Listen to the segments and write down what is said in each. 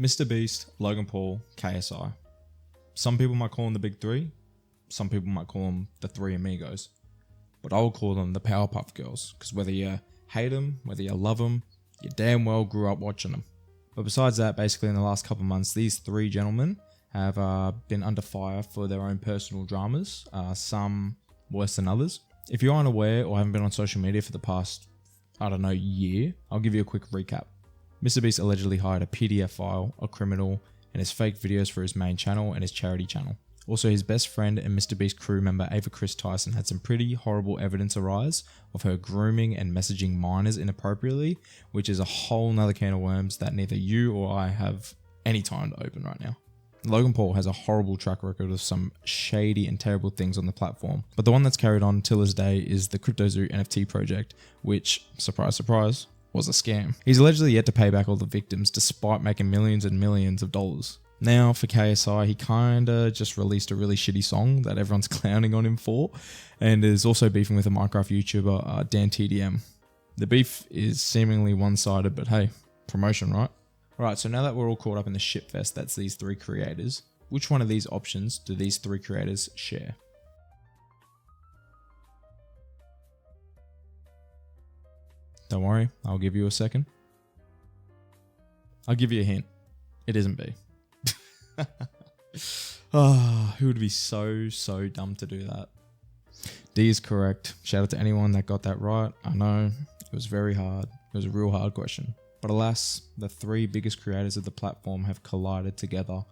Mr. Beast, Logan Paul, KSI. Some people might call them the big three. Some people might call them the three amigos. But I will call them the Powerpuff Girls, because whether you hate them, whether you love them, you damn well grew up watching them. But besides that, basically in the last couple of months, these three gentlemen have been under fire for their own personal dramas, some worse than others. If you aren't aware or haven't been on social media for the past, year, I'll give you a quick recap. Mr. Beast allegedly hired a PDF file, a criminal, and his fake videos for his main channel and his charity channel. Also, his best friend and Mr. Beast crew member Ava Chris Tyson had some pretty horrible evidence arise of her grooming and messaging minors inappropriately, which is a whole nother can of worms that neither you or I have any time to open right now. Logan Paul has a horrible track record of some shady and terrible things on the platform, but the one that's carried on till this day is the ogdezer NFT project, which, surprise surprise, was a scam. He's allegedly yet to pay back all the victims despite making millions and millions of dollars. Now for KSI, he kinda just released a really shitty song that everyone's clowning on him for, and is also beefing with a Minecraft YouTuber, Dan TDM. The beef is seemingly one-sided, but hey, promotion, right? Alright, so now that we're all caught up in the shitfest that's these three creators, which one of these options do these three creators share? Don't worry, I'll give you a second. I'll give you a hint. It isn't B. Who would be so dumb to do that? D is correct. Shout out to anyone that got that right. I know, it was very hard. It was a real hard question. But alas, the three biggest creators of the platform have collided together.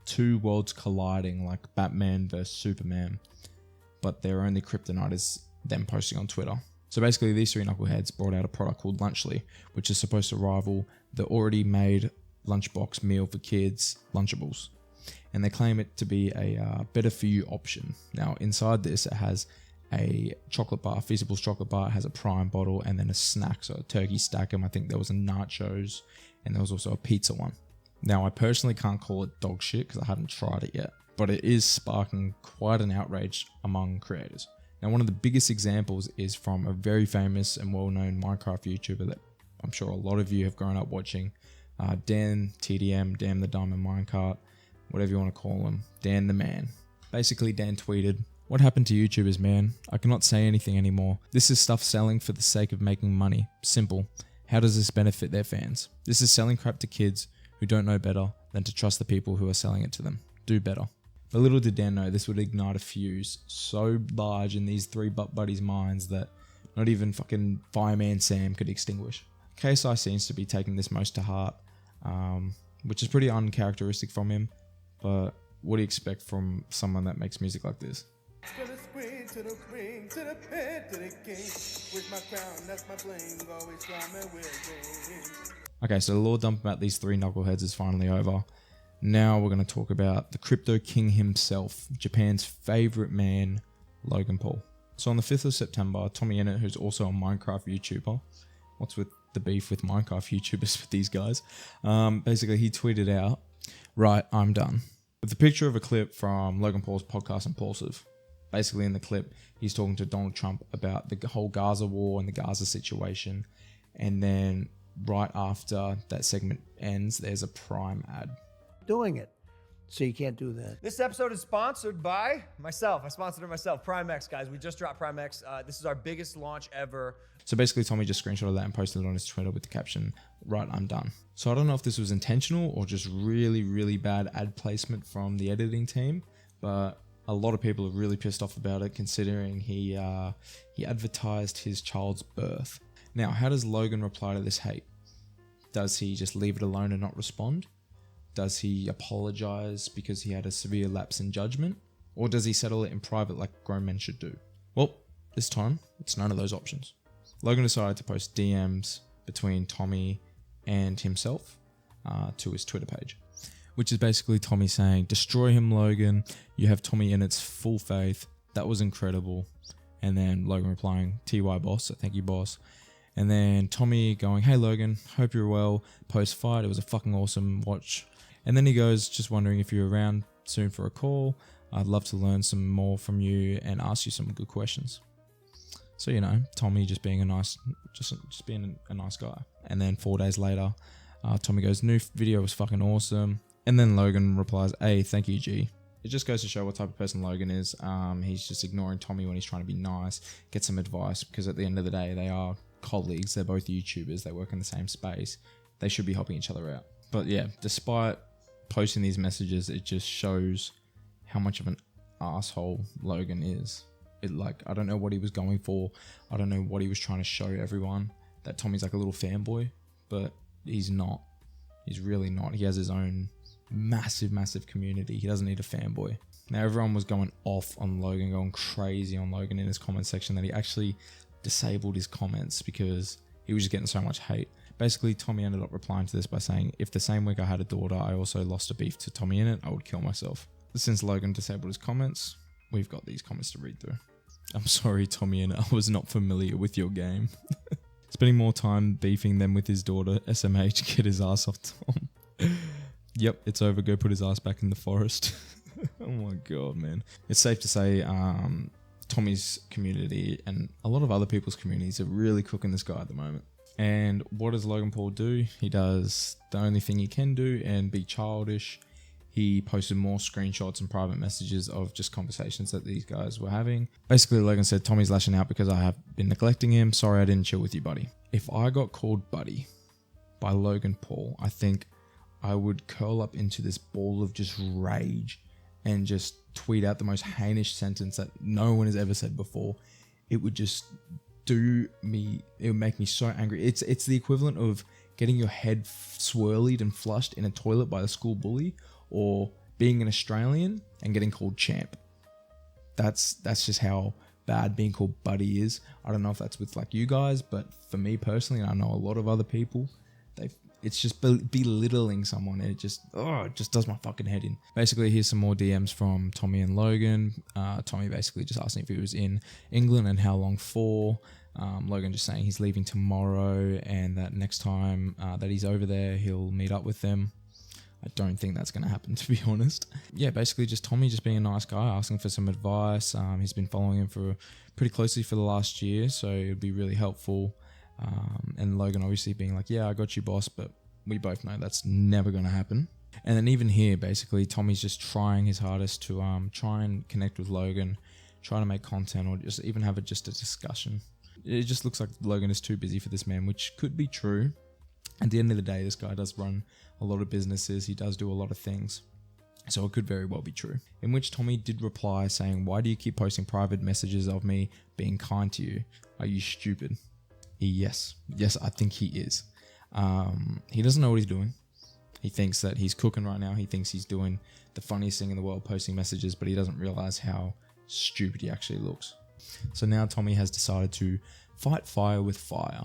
Two worlds colliding like Batman versus Superman. But their only kryptonite is them posting on Twitter. So basically these three knuckleheads brought out a product called Lunchly, which is supposed to rival the already made lunchbox meal for kids, Lunchables. And they claim it to be a better for you option. Now inside this, it has a chocolate bar, Feasibles chocolate bar, it has a prime bottle, and then a snack, so a turkey stackum. I think there was a nachos, and there was also a pizza one. Now I personally can't call it dog shit because I haven't tried it yet, but it is sparking quite an outrage among creators. Now one of the biggest examples is from a very famous and well-known Minecraft YouTuber that I'm sure a lot of you have grown up watching, Dan TDM, Dan the Diamond Minecart, whatever you want to call him, Dan the Man. Basically Dan tweeted, "What happened to YouTubers, man? I cannot say anything anymore. This is stuff selling for the sake of making money. Simple. How does this benefit their fans? This is selling crap to kids who don't know better than to trust the people who are selling it to them. Do better." But little did Dan know this would ignite a fuse so large in these three butt buddies' minds that not even fucking Fireman Sam could extinguish. KSI seems to be taking this most to heart, which is pretty uncharacteristic from him, but what do you expect from someone that makes music like this? To the spring, to the ring, to the pit, to the king. With my crown, that's my bling. Always drumming with me. Okay, so the lore dump about these three knuckleheads is finally over. Now we're going to talk about the crypto king himself, Japan's favorite man, Logan Paul. So on the 5th of September, TommyInnit, who's also a Minecraft YouTuber, what's with the beef with Minecraft YouTubers with these guys? Basically, he tweeted out, "Right, I'm done," with a picture of a clip from Logan Paul's podcast Impulsive. Basically in the clip, he's talking to Donald Trump about the whole Gaza war and the Gaza situation. And then right after that segment ends, there's a Prime ad. Doing it. So you can't do that. This episode is sponsored by myself. I sponsored it myself. Prime X, guys. We just dropped Prime X. This is our biggest launch ever. So basically Tommy just screenshotted that and posted it on his Twitter with the caption, "Right, I'm done." So I don't know if this was intentional or just really bad ad placement from the editing team, but a lot of people are really pissed off about it considering he advertised his child's birth. Now, how does Logan reply to this hate? Does he just leave it alone and not respond? Does he apologize because he had a severe lapse in judgment? Or does he settle it in private like grown men should do? Well, this time, it's none of those options. Logan decided to post DMs between Tommy and himself to his Twitter page, which is basically Tommy saying, "Destroy him, Logan. You have TommyInnit's full faith. That was incredible." And then Logan replying, "TY boss, so thank you boss." And then Tommy going, "Hey Logan, hope you're well. Post fight, it was a fucking awesome watch." And then he goes, "Just wondering if you're around soon for a call. I'd love to learn some more from you and ask you some good questions." So, Tommy just being a nice, just being a nice guy. And then 4 days later, Tommy goes, new video was fucking awesome. And then Logan replies, hey, thank you, G. It just goes to show what type of person Logan is. He's just ignoring Tommy when he's trying to be nice, get some advice, because at the end of the day, they are colleagues. They're both YouTubers. They work in the same space. They should be helping each other out. But yeah, despite posting these messages, it just shows how much of an asshole Logan is. I don't know what he was going for. I don't know what he was trying to show everyone, that Tommy's like a little fanboy, but he's not. He's really not. He has his own massive community. He doesn't need a fanboy. Now everyone was going off on Logan, going crazy on Logan in his comment section, that he actually disabled his comments because he was just getting so much hate. Basically, Tommy ended up replying to this by saying, if the same week I had a daughter, I also lost a beef to TommyInnit, I would kill myself. Since Logan disabled his comments, we've got these comments to read through. I'm sorry, TommyInnit, I was not familiar with your game. Spending more time beefing than with his daughter, SMH, get his ass off Tom. Yep, it's over, go put his ass back in the forest. Oh my god, man. It's safe to say Tommy's community and a lot of other people's communities are really cooking this guy at the moment. And what does Logan Paul do? He does the only thing he can do and be childish. He posted more screenshots and private messages of just conversations that these guys were having. Basically, Logan said, Tommy's lashing out because I have been neglecting him. Sorry I didn't chill with you, buddy. If I got called buddy by Logan Paul, I think I would curl up into this ball of just rage and just tweet out the most heinous sentence that no one has ever said before. It would just it would make me so angry. It's the equivalent of getting your head swirled and flushed in a toilet by a school bully, or being an Australian and getting called champ. That's just how bad being called buddy is. I don't know if that's with like you guys, but for me personally, and I know a lot of other people, it's just belittling someone, and it just does my fucking head in. Basically, here's some more DMs from Tommy and Logan. Tommy basically just asking if he was in England and how long for. Logan just saying he's leaving tomorrow and that next time that he's over there, he'll meet up with them. I don't think that's going to happen, to be honest. Yeah, basically just Tommy just being a nice guy, asking for some advice. He's been following him for pretty closely for the last year, so it would be really helpful. And Logan obviously being like, yeah, I got you, boss, but we both know that's never going to happen. And then even here, basically, Tommy's just trying his hardest to try and connect with Logan, trying to make content or just even have just a discussion. It just looks like Logan is too busy for this man, which could be true. At the end of the day, this guy does run a lot of businesses. He does do a lot of things. So it could very well be true. In which Tommy did reply saying, why do you keep posting private messages of me being kind to you? Are you stupid? Yes, I think he is. He doesn't know what he's doing. He thinks that he's cooking right now. He thinks he's doing the funniest thing in the world, posting messages, but he doesn't realize how stupid he actually looks. So now Tommy has decided to fight fire with fire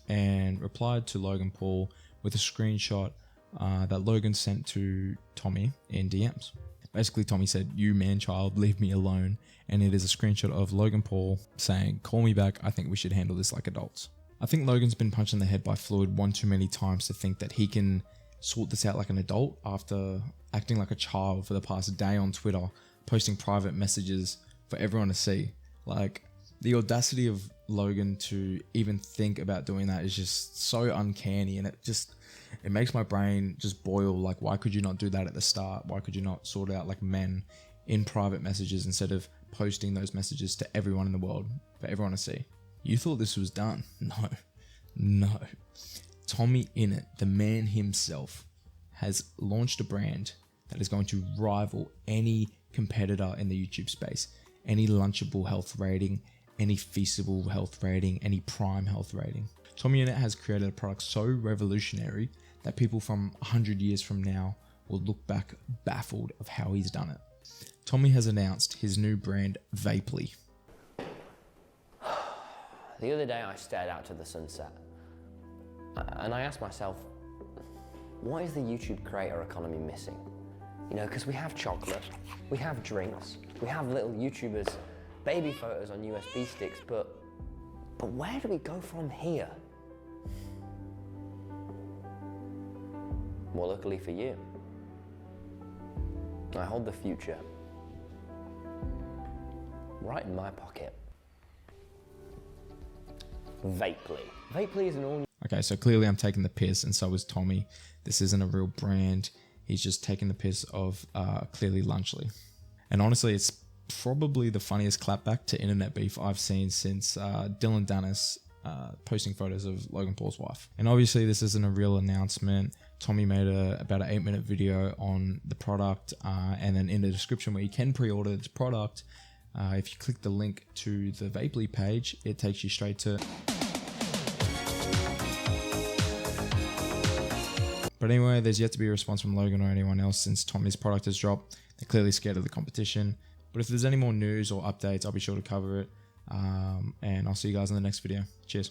and replied to Logan Paul with a screenshot that Logan sent to Tommy in DMs. Basically, Tommy said, you man-child, leave me alone. And it is a screenshot of Logan Paul saying, call me back, I think we should handle this like adults. I think Logan's been punched in the head by Floyd one too many times to think that he can sort this out like an adult after acting like a child for the past day on Twitter, posting private messages for everyone to see. Like, the audacity of Logan to even think about doing that is just so uncanny, and it makes my brain just boil. Like, why could you not do that at the start? Why could you not sort out like men in private messages instead of posting those messages to everyone in the world for everyone to see? You thought this was done? No. TommyInnit, the man himself, has launched a brand that is going to rival any competitor in the YouTube space, any Lunchable health rating, any Feasible health rating, any Prime health rating. TommyInnit has created a product so revolutionary that people from 100 years from now will look back baffled of how he's done it. Tommy has announced his new brand, Vapely. The other day I stared out to the sunset and I asked myself, what is the YouTube creator economy missing? You know, because we have chocolate, we have drinks, we have little YouTubers, baby photos on USB sticks, but where do we go from here? Well, luckily for you, I hold the future right in my pocket. Vapely. Vapely is an all Okay, so clearly I'm taking the piss, and so is Tommy. This isn't a real brand. He's just taking the piss of clearly Lunchly. And honestly, it's probably the funniest clapback to internet beef I've seen since Dylan Dennis posting photos of Logan Paul's wife. And obviously this isn't a real announcement. Tommy made about an 8-minute video on the product, and then in the description where you can pre-order this product, if you click the link to the Vapely page, it takes you straight to... But anyway, there's yet to be a response from Logan or anyone else since Tommy's product has dropped. They're clearly scared of the competition. But if there's any more news or updates, I'll be sure to cover it. And I'll see you guys in the next video. Cheers.